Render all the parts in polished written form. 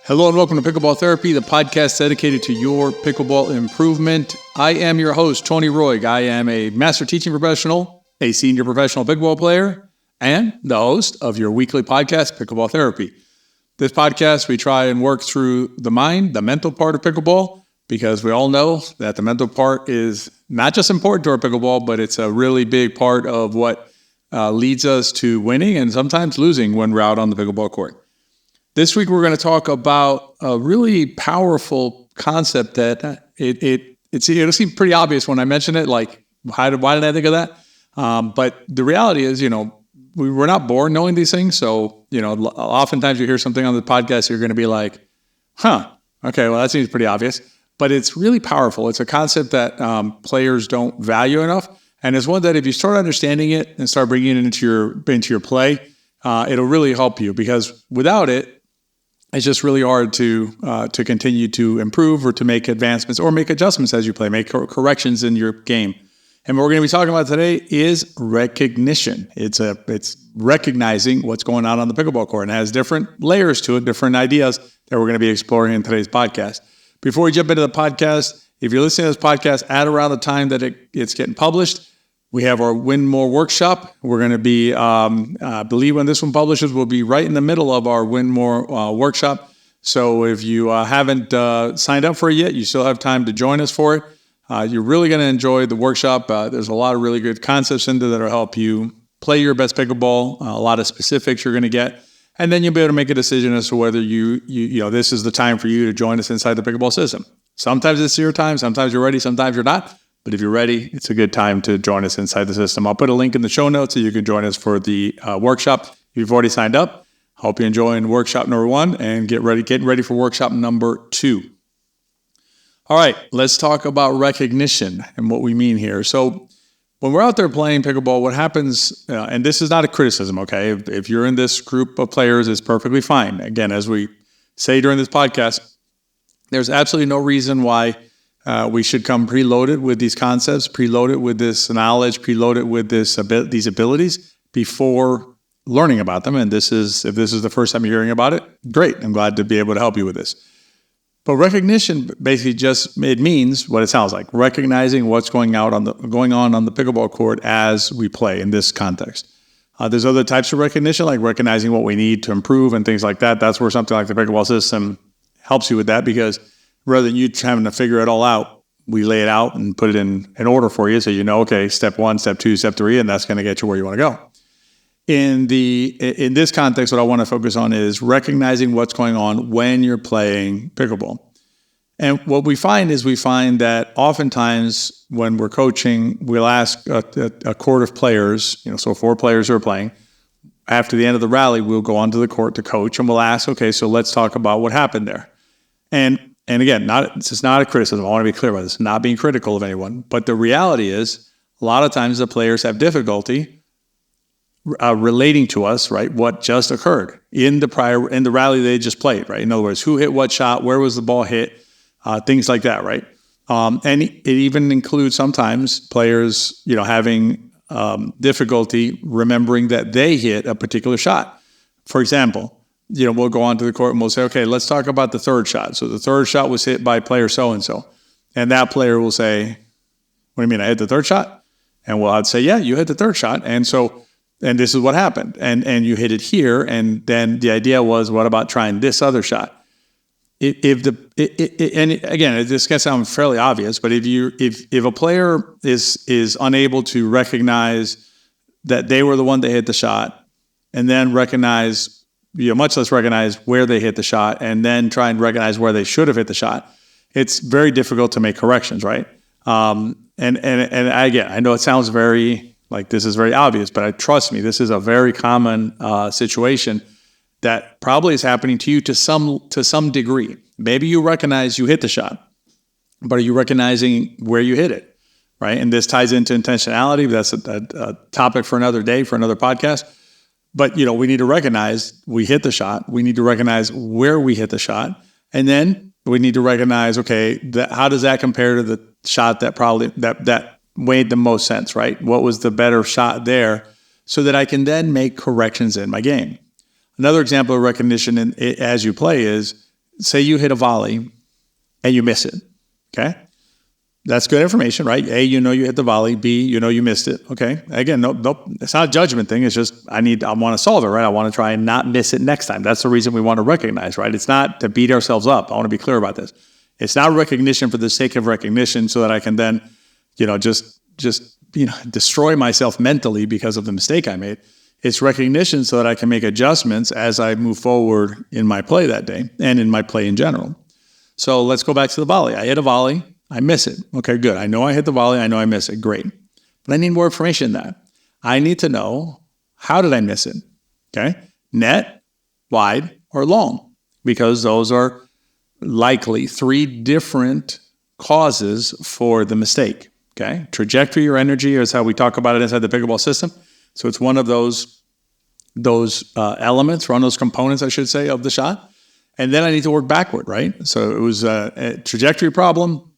Hello and welcome to Pickleball Therapy, the podcast dedicated to your pickleball improvement. I am your host, Tony Roig. I am a master teaching professional, a senior professional pickleball player, and the host of your weekly podcast, Pickleball Therapy. This podcast, we try and work through the mind, the mental part of pickleball, because we all know that the mental part is not just important to our pickleball, but it's a really big part of what leads us to winning and sometimes losing when we're out on the pickleball court. This week, we're going to talk about a really powerful concept that it'll seem pretty obvious when I mention it, like, why did I think of that? But the reality is, we're not born knowing these things. So, oftentimes you hear something on the podcast, you're going to be like, okay, well, that seems pretty obvious. But it's really powerful. It's a concept that players don't value enough. And it's one that if you start understanding it and start bringing it into your play, it'll really help you, because without it, it's just really hard to continue to improve or to make advancements or make adjustments as you play, make corrections in your game. And what we're going to be talking about today is recognition. It's recognizing what's going on the pickleball court, and it has different layers to it, different ideas that we're going to be exploring in today's podcast. Before we jump into the podcast, if you're listening to this podcast at around the time that it's getting published, we have our Win More workshop. We're going to be, I believe when this one publishes, we'll be right in the middle of our Win More workshop. So if you haven't signed up for it yet, you still have time to join us for it. You're really going to enjoy the workshop. There's a lot of really good concepts in there that will help you play your best pickleball, a lot of specifics you're going to get. And then you'll be able to make a decision as to whether you this is the time for you to join us inside the pickleball system. Sometimes it's your time, sometimes you're ready, sometimes you're not. But if you're ready, it's a good time to join us inside the system. I'll put a link in the show notes so you can join us for the workshop. If you've already signed up, hope you're enjoying workshop number 1 and getting ready for workshop number 2. All right, let's talk about recognition and what we mean here. So when we're out there playing pickleball, what happens, and this is not a criticism, okay? If you're in this group of players, it's perfectly fine. Again, as we say during this podcast, there's absolutely no reason why we should come preloaded with these concepts, preloaded with this knowledge, preloaded with these abilities before learning about them. And if this is the first time you're hearing about it, great. I'm glad to be able to help you with this. But recognition basically it means what it sounds like: recognizing what's going on on the pickleball court as we play in this context. There's other types of recognition, like recognizing what we need to improve and things like that. That's where something like the pickleball system helps you with that, because rather than you having to figure it all out, we lay it out and put it in order for you, so okay, step 1, step 2, step 3, and that's going to get you where you want to go. In this context, what I want to focus on is recognizing what's going on when you're playing pickleball. And what we find that oftentimes when we're coaching, we'll ask a court of players, so 4 players who are playing. After the end of the rally, we'll go onto the court to coach, and we'll ask, okay, so let's talk about what happened there. And again, this is not a criticism. I want to be clear about this. Not being critical of anyone, but the reality is, a lot of times the players have difficulty relating to us, right, what just occurred in the rally they just played, right? In other words, who hit what shot, where was the ball hit, things like that, right? And it even includes sometimes players, having difficulty remembering that they hit a particular shot. For example, we'll go on to the court and we'll say, okay, let's talk about the third shot. So the third shot was hit by player so-and-so. And that player will say, what do you mean, I hit the third shot? And I'd say, yeah, you hit the third shot. And this is what happened. And you hit it here. And then the idea was, what about trying this other shot? And again, this can sound fairly obvious, but if a player is unable to recognize that they were the one that hit the shot, and then much less recognize where they hit the shot, and then try and recognize where they should have hit the shot, it's very difficult to make corrections, right? And again, I know it sounds very like this is very obvious, but trust me, this is a very common situation that probably is happening to you to some degree. Maybe you recognize you hit the shot, but are you recognizing where you hit it, right? And this ties into intentionality. That's a topic for another day, for another podcast. But, we need to recognize we hit the shot. We need to recognize where we hit the shot. And then we need to recognize, okay, how does that compare to the shot that made the most sense, right? What was the better shot there, so that I can then make corrections in my game. Another example of recognition as you play is say you hit a volley and you miss it, okay? That's good information, right? A, you hit the volley. B, you missed it. Okay. Again, nope. It's not a judgment thing. It's just I want to solve it, right? I want to try and not miss it next time. That's the reason we want to recognize, right? It's not to beat ourselves up. I want to be clear about this. It's not recognition for the sake of recognition so that I can then, just destroy myself mentally because of the mistake I made. It's recognition so that I can make adjustments as I move forward in my play that day and in my play in general. So let's go back to the volley. I hit a volley. I miss it. Okay, good. I know I hit the volley. I know I miss it. Great. But I need more information than that. I need to know, how did I miss it? Okay. Net, wide, or long, because those are likely 3 different causes for the mistake. Okay. Trajectory or energy is how we talk about it inside the pickleball system. So it's one of those elements, one of those components, I should say, of the shot. And then I need to work backward, right? So it was a trajectory problem.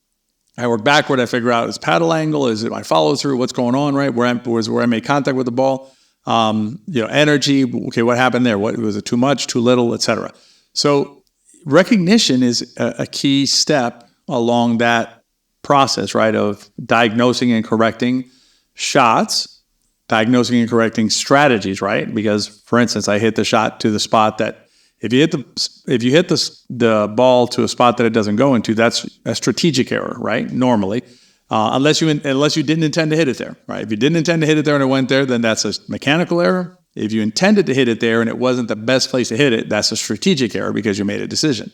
I work backward. I figure out, is paddle angle? Is it my follow through? What's going on, right? Where I made contact with the ball? Energy. Okay, what happened there? What was it? Too much? Too little? Etc. So recognition is a key step along that process, right? Of diagnosing and correcting shots, diagnosing and correcting strategies, right? Because, for instance, I hit the shot to the spot that. If you hit the ball to a spot that it doesn't go into, that's a strategic error, right? Normally, unless you didn't intend to hit it there, right? If you didn't intend to hit it there and it went there, then that's a mechanical error. If you intended to hit it there and it wasn't the best place to hit it, that's a strategic error because you made a decision.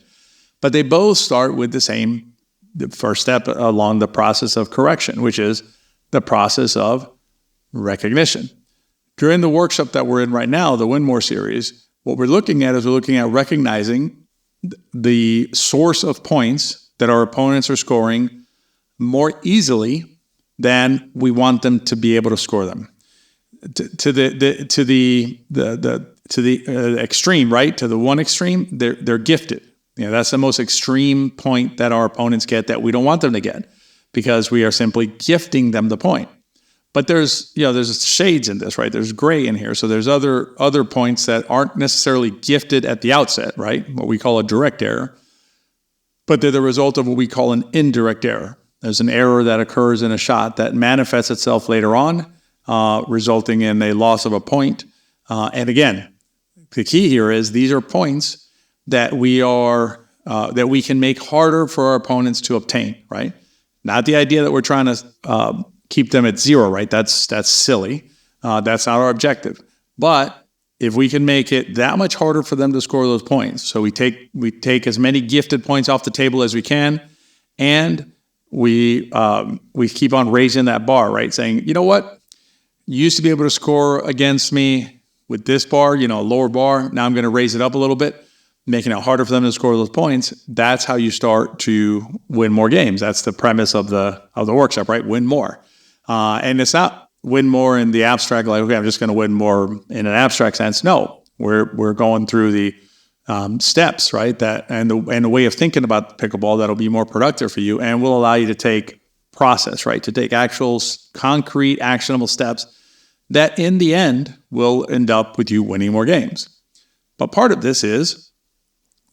But they both start with the first step along the process of correction, which is the process of recognition. During the workshop that we're in right now, the Win More series, what we're looking at recognizing the source of points that our opponents are scoring more easily than we want them to be able to score them. To the extreme, right? To the one extreme, they're gifted. That's the most extreme point that our opponents get that we don't want them to get because we are simply gifting them the point. But there's shades in this, right? There's gray in here. So there's other points that aren't necessarily gifted at the outset, right? What we call a direct error. But they're the result of what we call an indirect error. There's an error that occurs in a shot that manifests itself later on, resulting in a loss of a point. And again, the key here is these are points that we can make harder for our opponents to obtain, right? Not the idea that we're trying to keep them at 0, right? That's silly. That's not our objective. But if we can make it that much harder for them to score those points, so we take as many gifted points off the table as we can, and we keep on raising that bar, right? Saying, you know what? You used to be able to score against me with this bar, lower bar. Now I'm going to raise it up a little bit, making it harder for them to score those points. That's how you start to win more games. That's the premise of the workshop, right? Win more. And it's not win more in the abstract, like, okay, I'm just going to win more in an abstract sense. No, we're going through the steps, right? And the way of thinking about pickleball that'll be more productive for you and will allow you to take process, right? To take actual concrete, actionable steps that in the end will end up with you winning more games. But part of this is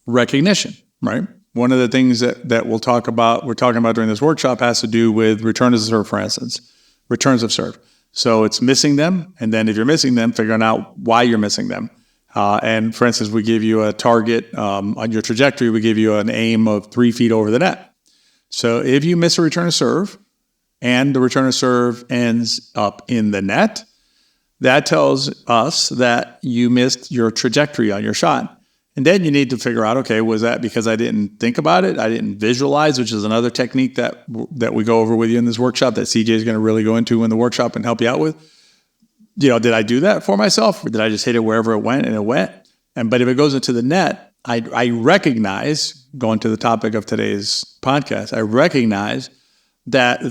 recognition, right? One of the things that we're talking about during this workshop has to do with return of serve, for instance. Returns of serve. So it's missing them, and then if you're missing them, figuring out why you're missing them. And for instance, we give you a target on your trajectory. We give you an aim of 3 feet over the net. So if you miss a return of serve, and the return of serve ends up in the net, that tells us that you missed your trajectory on your shot. And then you need to figure out, okay, was that because I didn't think about it? I didn't visualize, which is another technique that we go over with you in this workshop that CJ is going to really go into in the workshop and help you out with. Did I do that for myself, or did I just hit it wherever it went and it went? But if it goes into the net, I recognize, going to the topic of today's podcast, I recognize that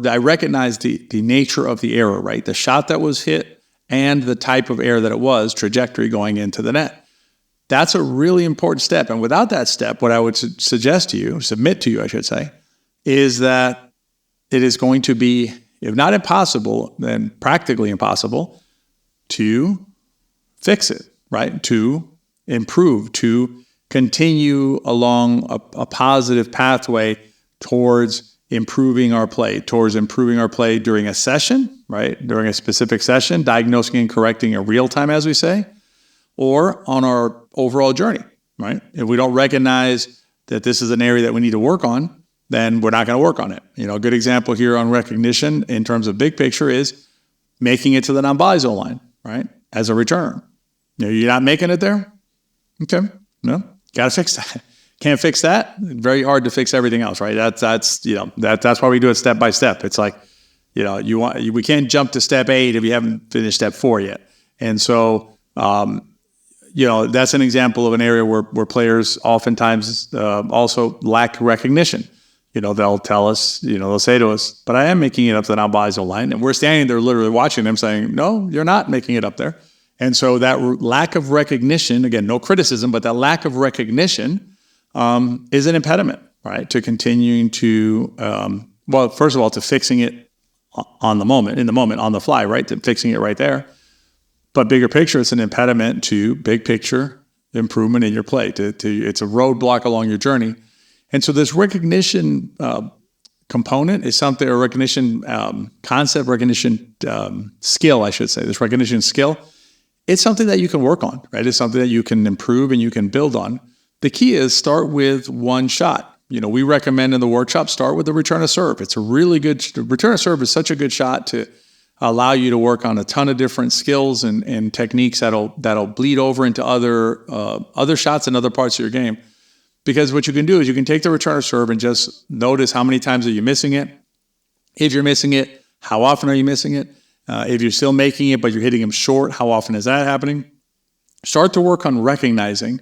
I recognize the nature of the error, right? The shot that was hit and the type of error that it was, trajectory going into the net. That's a really important step. And without that step, what I would submit to you, I should say, is that it is going to be, if not impossible, then practically impossible to fix it, right? To improve, to continue along a positive pathway towards improving our play during a session, right? During a specific session, diagnosing and correcting in real time, as we say, or on our overall journey, right? If we don't recognize that this is an area that we need to work on, then we're not going to work on it. A good example here on recognition in terms of big picture is making it to the non-volley zone line, right? As a returner. You're not making it there? Okay. No, got to fix that. Can't fix that. Very hard to fix everything else, right? That's why we do it step by step. It's like, we can't jump to step 8 if you haven't finished step 4 yet. And so, that's an example of an area where players oftentimes also lack recognition. They'll tell us, they'll say to us, but I am making it up to the non-volley zone line. And we're standing there literally watching them saying, no, you're not making it up there. And so that lack of recognition, again, no criticism, but that lack of recognition is an impediment, right, to continuing to, first of all, to fixing it in the moment, on the fly, right, to fixing it right there. But bigger picture, it's an impediment to big picture improvement in your play. It's a roadblock along your journey. And so this recognition component is something, or recognition concept, recognition skill, I should say. This recognition skill, it's something that you can work on, right? It's something that you can improve and you can build on. The key is start with one shot. We recommend in the workshop, start with the return of serve. It's a really good, return of serve is such a good shot to allow you to work on a ton of different skills and techniques that'll bleed over into other shots and other parts of your game. Because what you can do is you can take the return of serve and just notice how many times are you missing it. If you're missing it, how often are you missing it? If you're still making it, but you're hitting them short, how often is that happening? Start to work on recognizing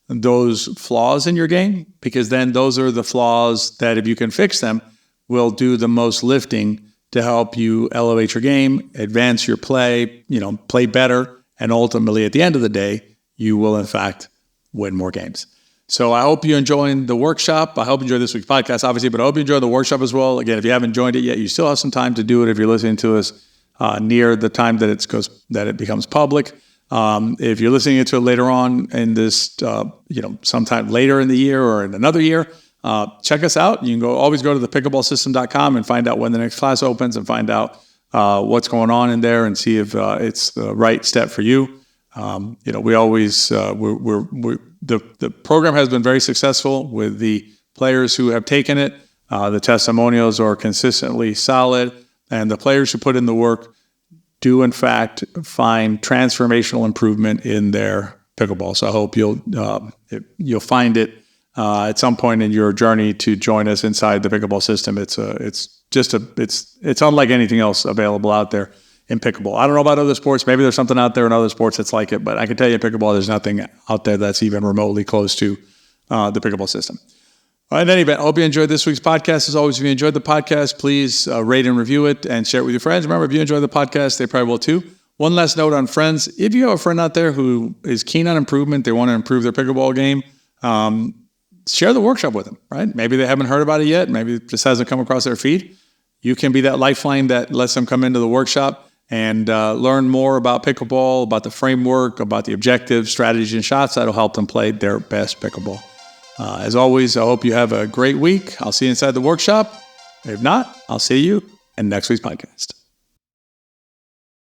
those flaws in your game, because then those are the flaws that, if you can fix them, will do the most lifting to help you elevate your game, advance your play, play better, and ultimately at the end of the day, you will in fact win more games. So I hope you're enjoying the workshop. I hope you enjoyed this week's podcast, obviously, but I hope you enjoyed the workshop as well. Again, if you haven't joined it yet, you still have some time to do it if you're listening to us near the time that it becomes public. If you're listening to it later on in this, sometime later in the year or in another year, check us out. You can always go to the pickleballsystem.com and find out when the next class opens and find out what's going on in there and see if it's the right step for you. We always the program has been very successful with the players who have taken it. The testimonials are consistently solid, and the players who put in the work do in fact find transformational improvement in their pickleball. So I hope you'll find it at some point in your journey to join us inside the pickleball system. It's unlike anything else available out there in pickleball. I don't know about other sports. Maybe there's something out there in other sports that's like it, but I can tell you in pickleball, there's nothing out there that's even remotely close to the pickleball system. In any event, I hope you enjoyed this week's podcast. As always, if you enjoyed the podcast, please rate and review it and share it with your friends. Remember, if you enjoy the podcast, they probably will too. One last note on friends. If you have a friend out there who is keen on improvement, they want to improve their pickleball game, share the workshop with them, right? Maybe they haven't heard about it yet. Maybe it just hasn't come across their feed. You can be that lifeline that lets them come into the workshop and learn more about pickleball, about the framework, about the objectives, strategies, and shots that'll help them play their best pickleball. As always, I hope you have a great week. I'll see you inside the workshop. If not, I'll see you in next week's podcast.